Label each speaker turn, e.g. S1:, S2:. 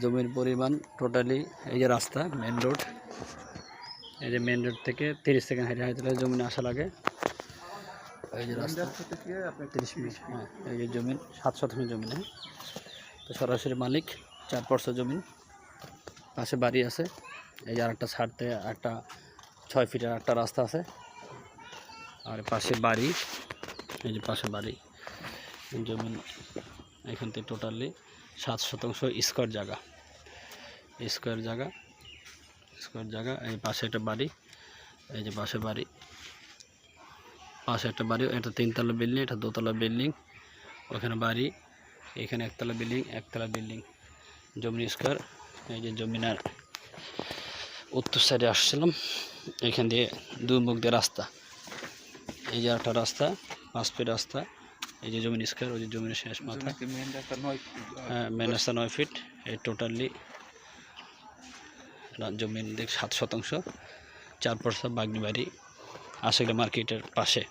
S1: জমির পরিমাণ টোটালি এই যে রাস্তা মেন রোড, এই যে মেন রোড থেকে 30 সেকেন্ড হেঁটে হাঁটলে জমিনে আসা লাগে। এই যে রাস্তা 30 মিনিট। হ্যাঁ, এই যে জমিন 7 শতাংশ জমিন। হ্যাঁ, তো সরাসরি মালিক 4% জমিন, পাশে বাড়ি আছে। এই যে আরেকটা ছাড়তে একটা 6 ফিটের একটা রাস্তা আছে, আর পাশে বাড়ি। এই যে পাশে বাড়ি, জমিন এখান থেকে টোটালি 7 শতাংশ স্কোয়ার জায়গা, স্কোয়ার জায়গা। এই পাশে একটা বাড়ি, এই যে পাশে বাড়ি, পাশে একটা বাড়ি। এটা 3তলা বিল্ডিং, এটা 2তলা বিল্ডিং। ওখানে বাড়ি, এখানে 1তলা বিল্ডিং, 1তলা বিল্ডিং। জমিন স্কোয়ার। এই যে জমিনার উত্তর সাইডে আসছিলাম, এখান দিয়ে 2 মুখ দিয়ে রাস্তা। এই যে একটা রাস্তা, 5 ফিট রাস্তা। এই যে জমিন স্কোয়ার, ওই যে জমির শেষ মাথা। হ্যাঁ, মেন রাস্তা 9 ফিট। এই টোটালি জমিন 7 শতাংশ, 4% বাগনি বাড়ি, আশেগা মার্কেটের পাশে।